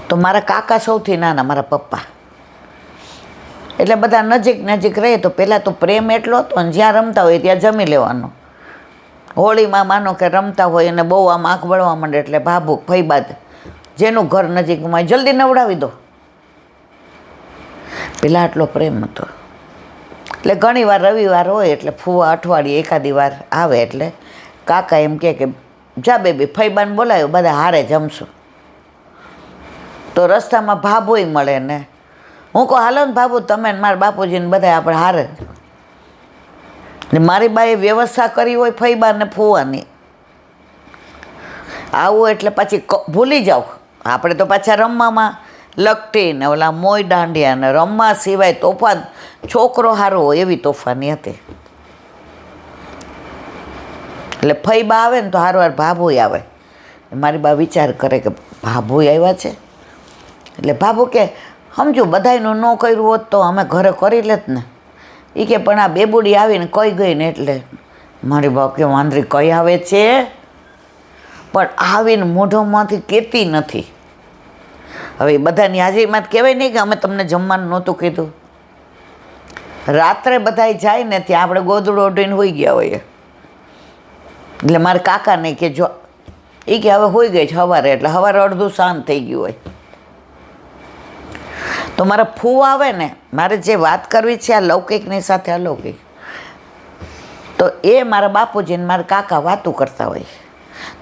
તો મારા કાકા સૌથી નાના, મારા પપ્પા. એટલે બધા નજીક નજીક રહે તો પહેલાં તો પ્રેમ એટલો હતો ને, જ્યાં રમતા હોય ત્યાં જમી લેવાનો. હોળીમાં માનો કે રમતા હોય અને બહુ આમ આંખ બળવા માંડે એટલે ભાભુક ફઈબાદ જેનું ઘર નજીકમાં જલ્દી નવડાવી દો. પેલા આટલો પ્રેમ હતો. એટલે ઘણી વાર રવિવાર હોય એટલે ફુવા અઠવાડિયે એકાદી વાર આવે એટલે કાકા એમ કે જા બેબી ફઈબાને બોલાવ્યો, બધા હારે જમશું. તો રસ્તામાં ભાભોય મળે ને હું કહું હાલો ને ભાભુ, તમે ને મારા બાપુજીને બધા આપણે હારે. ને મારી બાએ વ્યવસ્થા કરી હોય ફઈબા ને ફુવાની, આવું એટલે પછી ભૂલી જાવ. આપણે તો પાછા રમવામાં લકટી ને ઓલા મોય દાંડિયા ને રમવા સિવાય તોફાન, છોકરો સારો હોય એવી તોફાની હતી. એટલે ફઈબા આવે ને તો હારવાર ભાભુય આવે. મારી બા વિચાર કરે કે ભાભુય આવ્યા છે, એટલે ભાભુ કે સમજુ બધાયનું ન કર્યું હોત તો અમે ઘરે કરી લેત ને. એ કે પણ આ બેબુડી આવીને કઈ ગઈ ને એટલે મારી બા કે વાંદરી કઈ આવે છે, પણ આવીને મોઢામાંથી કહેતી નથી. હવે બધાની હાજરીમાં જ કહેવાય નહીં કે અમે તમને જમવાનું નહોતું કીધું. રાત્રે બધા જાય ને ત્યાં આપણે ગોદડું ઓઢીને હોઈ ગયા હોઈએ. એટલે મારા કાકાને કે જો એ કે હવે હોઈ ગઈ છે સવારે, એટલે સવારે અડધું શાંત થઈ ગયું હોય. તો મારા ફૂવા આવે ને, મારે જે વાત કરવી છે આ લૌકિકની સાથે અલૌકિક, તો એ મારા બાપુજીને મારા કાકા વાતું કરતા હોય.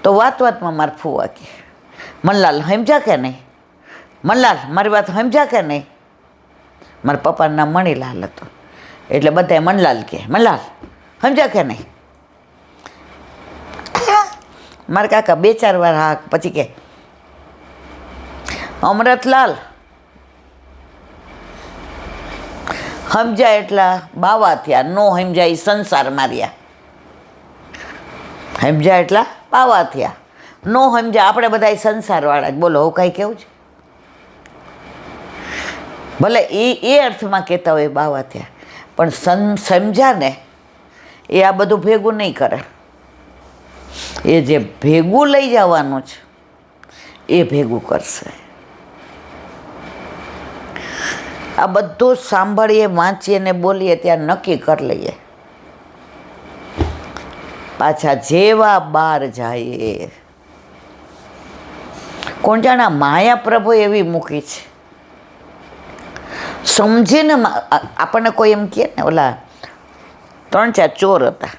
તો વાતમાં મારા ફૂવા કે મનલાલ સમજા કે નહીં, મનલાલ મારી વાત સમજા કે નહીં. મારા પપ્પાનું નામ મણીલાલ હતું એટલે બધાએ મનલાલ કે મનલાલ સમજા કે નહીં. મારા કાકા 2-4 વાર હા, પછી કે અમરતલાલ સમજાય એટલા બાવા થયા, નો સમજાય સંસાર માર્યા. સમજાય એટલા બાવા થયા, નો સમજાય આપણે બધા સંસારવાળા જ. બોલો હું કાંઈ કેવું છે? ભલે એ અર્થમાં કહેતા હોય બાવા થયા, પણ સમજા ને એ આ બધું ભેગું નહીં કરે. એ જે ભેગું લઈ જવાનું છે એ ભેગું કરશે. આ બધું સાંભળીએ, વાંચીએ ને બોલીએ ત્યાં નક્કી કરી લઈએ. પાછા જેવા બહાર જાય કોણ જાણે માયા પ્રભુ એવી મૂકી છે. સમજીને આપણને કોઈ એમ કહે ને, ઓલા 3-4 ચોર હતા,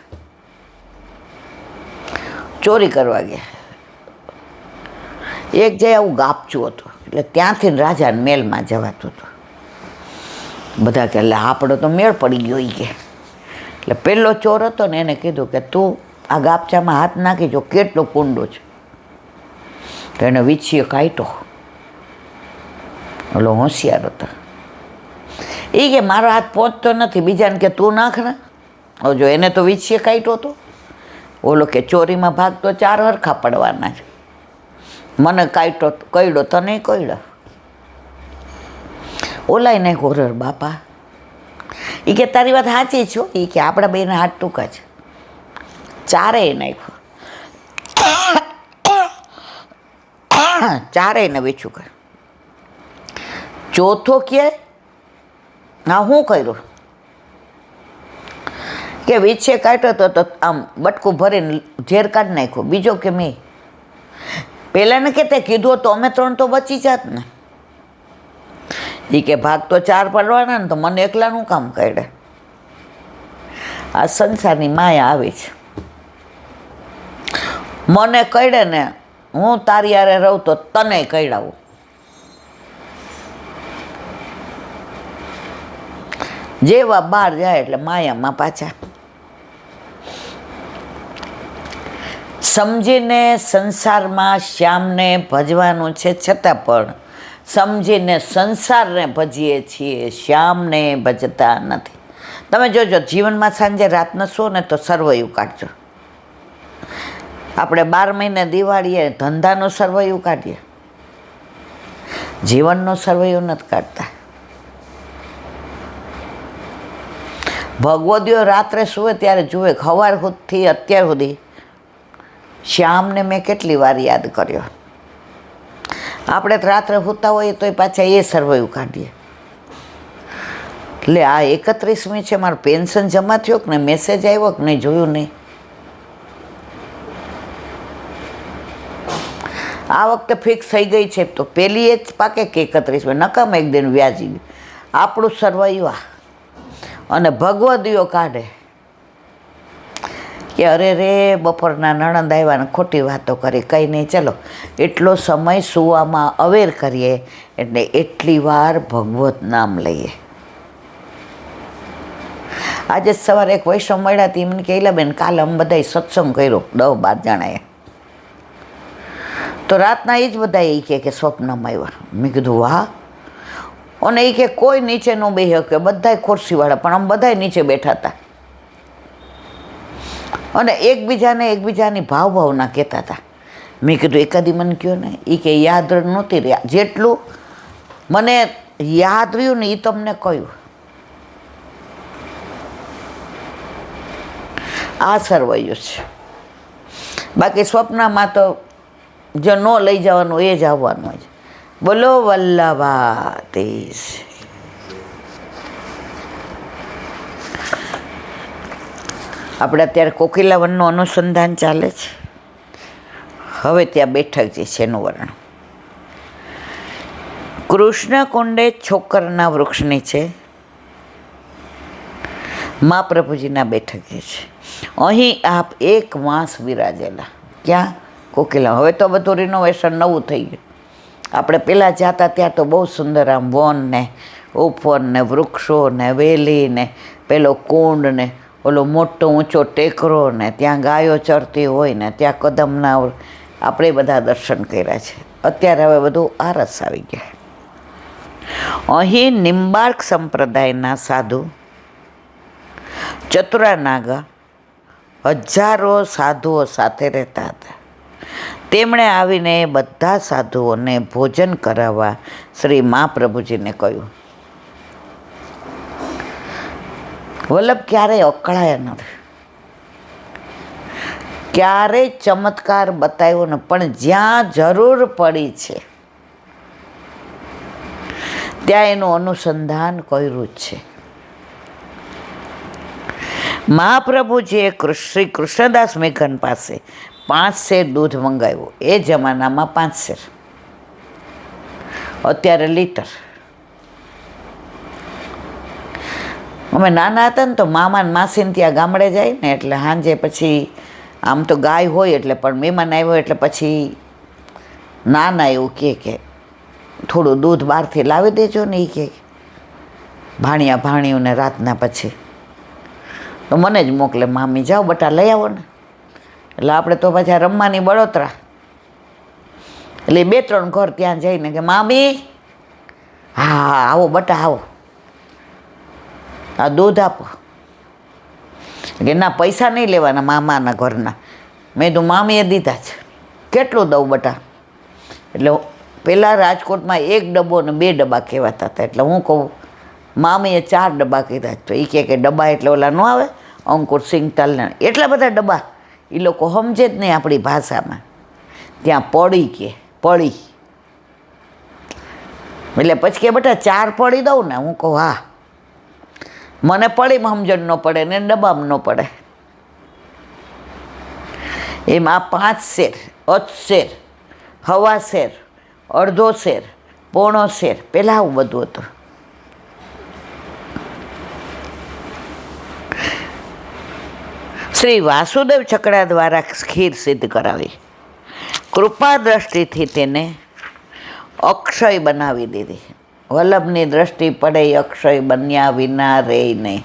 ચોરી કરવા ગયા. એક જગ્યાએ આવું ગાપચું હતું એટલે ત્યાંથી રાજાને મેલમાં જવાતું હતું. બધા કે એટલે આપણો તો મેળ પડી ગયો એ કે. એટલે પહેલો ચોર હતો ને એને કીધું કે તું આ ગાપચામાં હાથ નાખી જો કેટલો કુંડો છે. તો એને વીછીએ કાઢ્યો. ઓલો હોશિયાર હતો એ કે મારો હાથ પહોંચતો નથી, બીજાને કે તું નાખ ને. જો એને તો વીછીએ કાઢ્યો હતો. ઓલો કે ચોરીમાં ભાગ તો 4 હરખા પડવાના છે, મને કાઢ્યો કઈડો તને કઈડો. ઓલાય નહીં હોરર બાપા. એ કે તારી વાત સાચી છો. એ કે આપણા બેના હાથ ટૂંકા છે, 4 નાખ્યો, 4 ને વેચું કર. ચોથો કે હા હું કર્યું કે વીછે કાઢ્યો તો આમ બટકું ભરીને ઝેર કાઢી નાખ્યો. બીજો કે મેં પહેલાંને કે તે કીધું તો અમે 3 તો બચી જાત ને. એ કે ભાગ તો 4 પડવાના ને તો મને એકલાનું કામ કાઢે. આ સંસારની માયા આવી છે. મને કઈડે ને હું તારી યારે રહું તો તને કઈડાવું. જેવા બહાર જાય એટલે માયામાં પાછા. સમજીને સંસારમાં શ્યામને ભજવાનું છે, છતાં પણ સમજીને સંસારને ભજીએ છીએ, શ્યામને ભજતા નથી. તમે જોજો જીવનમાં સાંજે રાતના સો ને તો સરવૈયું કાઢજો. આપણે 12 મહિને દિવાળીએ ધંધાનું સરવૈયું કાઢીએ, જીવનનું સરવૈયું નથી કાઢતા. ભગવદીઓ રાત્રે સુવે ત્યારે જુએ સવાર સુધીથી અત્યાર સુધી શ્યામને મેં કેટલી વાર યાદ કર્યો. આપણે તો રાત્રે સૂતા હોઈએ તોય પાછા એ સર્વાઈવ કાઢીએ. એટલે આ 31મી છે, મારું પેન્શન જમા થયો કે નહીં, મેસેજ આવ્યો કે નહીં, જોયું નહીં. આ વખતે ફિક્સ થઈ ગઈ છે તો પેલી એ જ પાકે કે 31મી, નકામ એક દિન વ્યાજી. આપણું સર્વાઈવ આ અને ભગવદીઓ કાઢે કે અરે રે બપોરના નણંદ આવ્યા ને ખોટી વાતો કરી. કંઈ નહીં, ચલો એટલો સમય સુવામાં અવેર કરીએ, એટલે એટલી વાર ભગવત નામ લઈએ. આજે સવારે એક વૈષ્ણવ મળ્યા હતી, એમને કહેલા બેન કાલે અમે બધાએ સત્સંગ કર્યો 10-12 જણાએ, તો રાતના એ જ બધા એ કે સ્વપ્નમાં આવ્યા. મેં કીધું વાહ. અને એ કે કોઈ નીચે ન બેસી શકે, બધાય ખુરશીવાળા, પણ અમે બધાય નીચે બેઠા હતા અને એકબીજાની ભાવના કહેતા હતા. મેં કીધું એકાદી મને કહો ને. એ કે યાદ નહોતી રહ્યા, જેટલું મને યાદ રહ્યું ને એ તમને કહ્યું. આ સર્વાયું છે. બાકી સ્વપ્નમાં તો જો ન લઈ જવાનું એ જ આવવાનું હોય. બોલો વલ્લભાધીશ. આપણે અત્યારે કોકિલાવનનું અનુસંધાન ચાલે છે. હવે ત્યાં બેઠક જે છે એનું વર્ણન કૃષ્ણકુંડે છોકરના વૃક્ષની છે, મહાપ્રભુજીના બેઠકે છે. અહીં આપ 1 માસ વિરાજેલા. ક્યાં? કોકિલા. હવે તો બધું રિનોવેશન નવું થઈ ગયું. આપણે પહેલાં જતા ત્યાં તો બહુ સુંદર આમ વન ને ઉપવન ને વૃક્ષો ને વેલી ને પેલો કુંડ ને ઓલો મોટો ઊંચો ટેકરો ને ત્યાં ગાયો ચરતી હોય ને ત્યાં કદમના આપણે બધા દર્શન કર્યા છે. અત્યારે હવે બધું આરસ આવી ગયા. અહીં નિંબાર્ક સંપ્રદાયના સાધુ ચતુરાનાગા હજારો સાધુઓ સાથે રહેતા હતા. તેમણે આવીને બધા સાધુઓને ભોજન કરાવવા શ્રી મહાપ્રભુજીને કહ્યું. વલ્લભ ક્યારેય અકળાયા નથી, ક્યારેય ચમત્કાર બતાવ્યો ને, પણ જ્યાં જરૂર પડી છે ત્યાં એનું અનુસંધાન કર્યું જ છે. મહાપ્રભુજીએ શ્રી કૃષ્ણદાસ મેઘન પાસે 5 શેર દૂધ મંગાવ્યું. એ જમાનામાં 5 શેર, અત્યારે લીટર. અમે નાના હતા ને તો મામા ને માસીને ત્યાં ગામડે જાય ને એટલે સાંજે પછી આમ તો ગાય હોય એટલે, પણ મહેમાન આવ્યો એટલે પછી નાના એવું કે થોડું દૂધ બહારથી લાવી દેજો ને. એ કે ભાણિયાને રાતના પછી તો મને જ મોકલે, મામી જાઓ બટા લઈ આવો ને. એટલે આપણે તો પાછા રમવાની બળોતરા, એટલે 2-3 ઘર ત્યાં જઈને કે મામી હા આવો બટા આવો, આ દૂધ આપો. કે ના પૈસા નહીં લેવાના મામાના ઘરના. મેં કીધું મામીએ દીધા છે. કેટલું દઉં બટા? એટલે પહેલાં રાજકોટમાં 1 ડબ્બો ને 2 ડબ્બા કહેવાતા હતા. એટલે હું કહું મામીએ 4 ડબ્બા કીધા. તો એ કે ડબ્બા એટલે ઓલા ન આવે અંકુર સિંગ તલના, એટલા બધા ડબ્બા. એ લોકો સમજે જ નહીં આપણી ભાષામાં. ત્યાં પડી કે પડી, એટલે પછી કે બેટા 4 પડી દઉં ને. હું કહું હા. મને પડીમાં સમજણ ન પડે ને ડબ્બામાં ન પડે. એમાં 5 શેર, 8 શેર, 1/2 શેર, અડધો શેર, પોણો શેર, પહેલાં આવું બધું હતું. શ્રી વાસુદેવ છકડા દ્વારા ખીર સિદ્ધ કરાવી. કૃપા દ્રષ્ટિથી તેને અક્ષય બનાવી દીધી. વલ્લભની દ્રષ્ટિ પડે અક્ષય બન્યા વિના રે નહીં.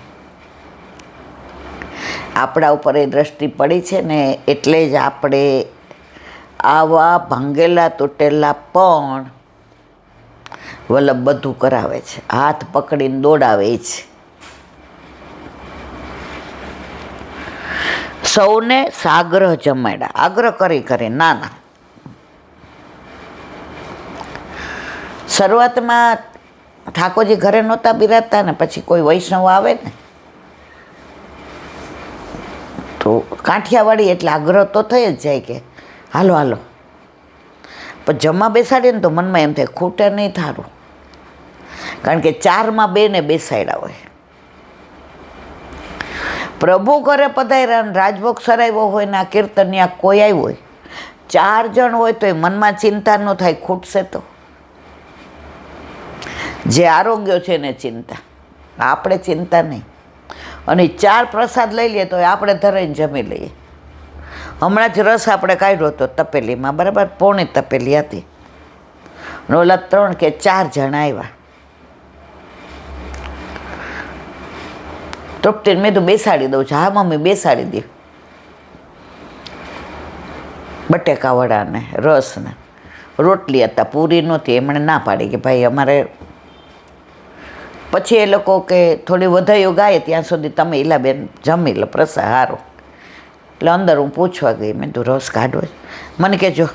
આપણા ઉપર એ દ્રષ્ટિ પડી છે ને એટલે જ આપણે આવા ભાંગેલા તૂટેલા પણ વલ્લભ બધું કરાવે છે, હાથ પકડીને દોડાવે છે. સૌને સાગ્રહ જમાડ્યા, આગ્રહ કરી ના. શરૂઆતમાં ઠાકોરજી ઘરે નહોતા બિરાજતા ને, પછી કોઈ વૈષ્ણવ આવે ને તો કાઠિયાવાડી એટલે આગ્રહ તો થઈ જ જાય કે હાલો હાલો. પણ જમવા બેસાડીએ ને તો મનમાં એમ થાય ખૂટે નહીં થારું, કારણ કે 4માં 2ને બેસાડ્યા હોય. પ્રભુ ઘરે પધાર્યા ને રાજભોગ સરાવ્યો હોય ને આ કીર્તનિયા કોઈ આવ્યો હોય, 4 જણ હોય તો એ મનમાં ચિંતા ન થાય ખૂટશે તો. જે આરોગ્ય છે ને ચિંતા, આપણે ચિંતા નહીં. અને 4 પ્રસાદ લઈ લઈએ તો આપણે ધરાઈને જમી લઈએ. હમણાં જ રસ આપણે કાઢ્યો હતો તપેલીમાં, બરાબર, પોણી તપેલી હતી, ઓલા 3 કે 4 જણા આવ્યા. તૃપ્તિને મેં તો બેસાડી દઉં છું. હા મમ્મી બેસાડી દે. બટેકા વડાને રસને રોટલી હતા, પૂરી નહોતી. એમણે ના પાડી કે ભાઈ અમારે. પછી એ લોકો કે થોડી વધાઈઓ ગાય ત્યાં સુધી તમે ઈલાબેન જમી લો પ્રસાદ હારો. એટલે અંદર હું પૂછવા ગઈ, મેં તું રસ કાઢવો? મને કહેજો.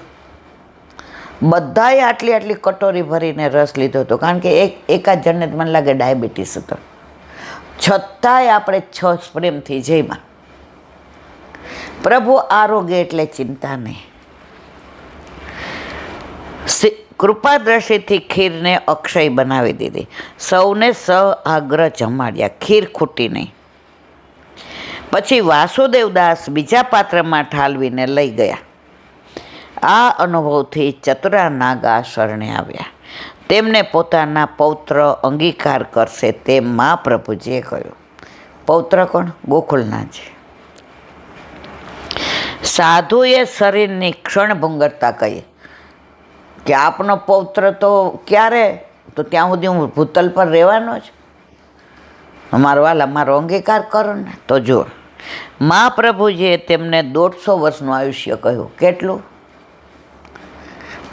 બધાએ આટલી આટલી કટોરી ભરીને રસ લીધો હતો, કારણ કે એકાદ જણને મને લાગે ડાયાબિટીસ હતો. છતાંય આપણે 6 પ્રેમથી જઈમાં. પ્રભુ આરોગ્ય એટલે ચિંતા નહીં. કૃપા દ્રષ્ટિથી ખીરને અક્ષય બનાવી દીધી. સૌને આગ્રહ જમાડ્યા, ખીર ખૂટી નહીં. પછી વાસુદેવદાસ બીજા પાત્રમાં ઠાલવીને લઈ ગયા. આ અનુભવથી ચતુરા નાગા શરણે આવ્યા. તેમને પોતાના પૌત્ર અંગીકાર કરશે તેમ મહાપ્રભુજીએ કહ્યું. પૌત્ર કોણ? ગોકુળનાથજી. સાધુએ શરીરની ક્ષણભંગરતા કહી કે આપનો પૌત્ર તો ક્યારે? તો ત્યાં સુધી હું ભૂતલ પર રહેવાનો જ. અમારો વાલા મારો અંગીકાર કરો ને. તો જુઓ, મહાપ્રભુજીએ તેમને 150 વર્ષનું આયુષ્ય કહ્યું. કેટલું?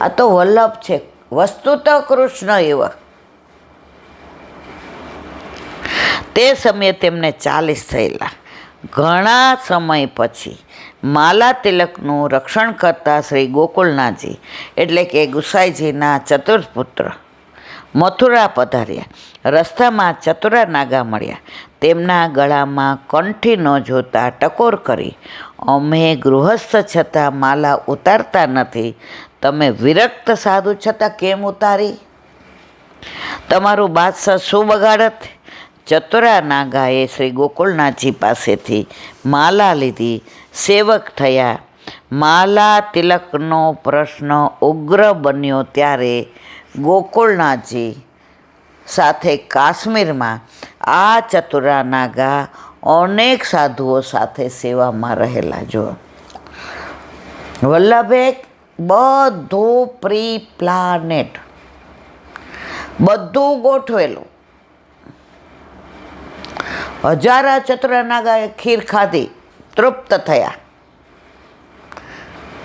આ તો વલ્લભ છે, વસ્તુ તો કૃષ્ણ એવા. તે સમયે તેમને 40 થયેલા. ઘણા સમય પછી માલા તિલકનું રક્ષણ કરતા શ્રી ગોકુળનાથજી એટલે કે ગુસાઈજીના ચતુર્પુત્ર મથુરા પધાર્યા. રસ્તામાં ચતુરા નાગા મળ્યા. તેમના ગળામાં કંઠી ન જોતા ટકોર કરી, અમે ગૃહસ્થ છતાં માલા ઉતારતા નથી, તમે વિરક્ત સાધુ છતાં કેમ ઉતારી? તમારું બાદશાહ શું બગાડત? ચતુરા નાગાએ શ્રી ગોકુળનાથજી પાસેથી માલા લીધી, સેવક થયા. માલા તિલકનો પ્રશ્ન ઉગ્ર બન્યો ત્યારે ગોકુળનાથજી સાથે કાશ્મીરમાં આ ચતુરા નાગા અનેક સાધુઓ સાથે સેવામાં રહેલા. જો વલ્લભે બધું પ્રી પ્લાનેટ, બધું ગોઠવેલું. હજારા ચતુરા નાગાએ ખીર ખાધી, તૃપ્ત થયા.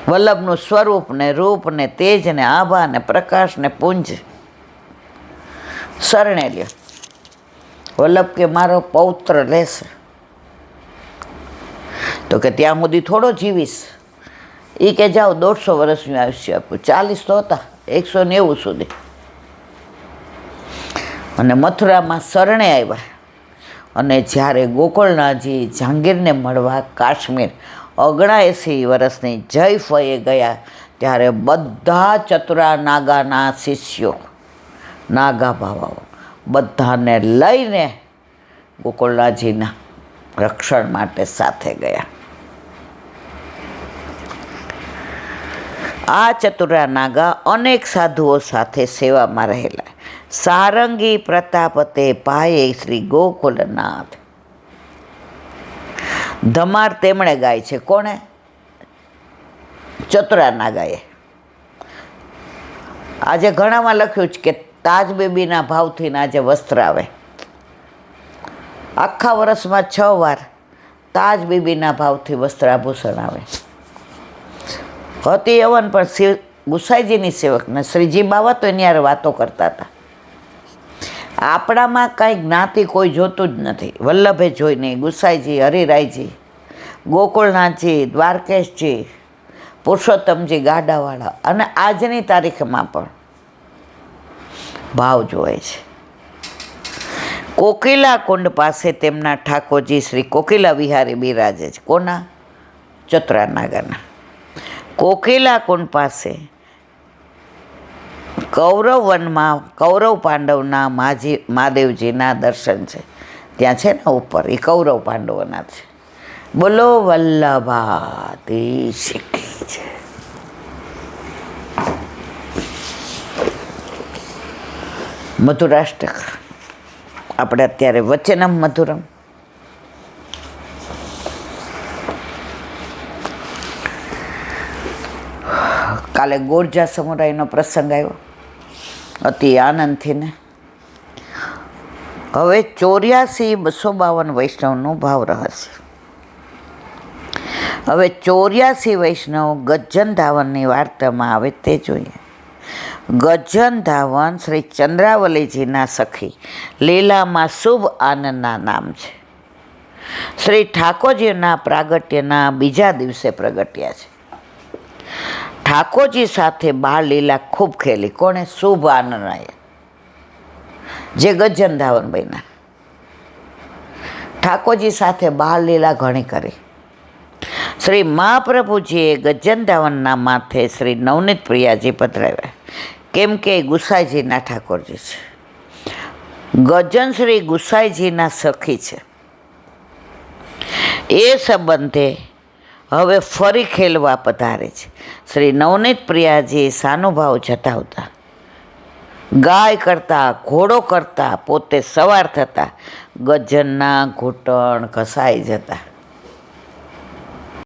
વલ્લભનું સ્વરૂપ ને રૂપ ને તેજ ને આભા ને પ્રકાશ ને પુંજ શરણે લ્યો. વલ્લભ કે મારો પૌત્ર લેશે. તો કે ત્યાં સુધી થોડો જીવીશ. એ કે જાઓ 150 વર્ષનું આયુષ્ય આપ્યું. 40 તો હતા, 190 સુધી. અને મથુરામાં શરણે આવ્યા. અને જ્યારે ગોકુળનાથજી જહાંગીરને મળવા કાશ્મીર 79 વર્ષની જયફએ ગયા, ત્યારે બધા ચતુરા નાગાના શિષ્યો, નાગા બાવાઓ બધાને લઈને ગોકુળનાથજીના રક્ષણ માટે સાથે ગયા. આ ચતુરા નાગા અનેક સાધુઓ સાથે સેવામાં રહેલા. સારંગી પ્રતાપતે પાયે શ્રી ગોકુલનાથ. ધમાર તેમણે ગાય છે. કોણે? ચતુરા નાગાએ. આજે ઘણામાં લખ્યું છે કે તાજ બેબીના ભાવથી આજે વસ્ત્ર આવે. આખા વર્ષમાં 6 વાર તાજ બેબીના ભાવથી વસ્ત્ર આભૂષણ આવે. હતી યવન પણ ગુસાઈજીની સેવક ને શ્રીજી બાવા તો એની યાર વાતો કરતા હતા. આપણામાં કાંઈ જ્ઞાતિ કોઈ જોતું જ નથી. વલ્લભે જોઈ નહીં. ગુસાઈજી, હરિરાયજી, ગોકુળનાથજી, દ્વારકેશજી, પુરુષોત્તમજી ગાડાવાળા, અને આજની તારીખમાં પણ ભાવ જોવે છે. કોકિલા કુંડ પાસે તેમના ઠાકોરજી શ્રી કોકિલા વિહારી બિરાજે છે. કોના? ચતુરા નાગાના. કોકિલા કુંડ પાસે કૌરવ વનમાં કૌરવ પાંડવના મહાદેવજીના દર્શન છે, ત્યાં છે ને ઉપર, એ કૌરવ પાંડવોના છે. બોલો વલ્લભાધીશ કી છે. મધુરાષ્ટક આપણે અત્યારે વચનમ મધુરમ. કાલે ગોરજા સમુરાઈનો પ્રસંગ આવ્યો, અતિ આનંદથી ને. હવે 84,252 વૈષ્ણવનું ભાવ રહસ્ય. હવે 84 વૈષ્ણવ ગજ્જન ધાવનની વાર્તામાં આવે તે જોઈએ. ગજ્જન ધાવન શ્રી ચંદ્રાવલીજીના સખી લીલામાં શુભ આનંદના નામ છે. શ્રી ઠાકોરજીના પ્રાગટ્યના બીજા દિવસે પ્રગટ્યા છે. ઠાકોરજી સાથે બાળ લીલા ખૂબ ખેલી. કોણે? શુભ આનંદરાય, જે ગજ્જન ધાવન બન્યા. ઠાકોરજી સાથે બાળ લીલા ઘણી કરી. શ્રી મહાપ્રભુજીએ ગજ્જન ધાવનના માથે શ્રી નવનીત પ્રિયાજી પધરાવ્યા, કેમ કે ગુસાઈજીના ઠાકોરજી છે. ગજ્જન શ્રી ગુસાઈજીના સખી છે. એ સંબંધે હવે ફરી ખેલવા પધારે છે. શ્રી નવનીત પ્રિયાજી સાનુભાવ જતાવતા, ગાય કરતા, ઘોડો કરતા પોતે સવાર થતા ગજ્જનના ઘૂંટણ ઘસાઈ જતા.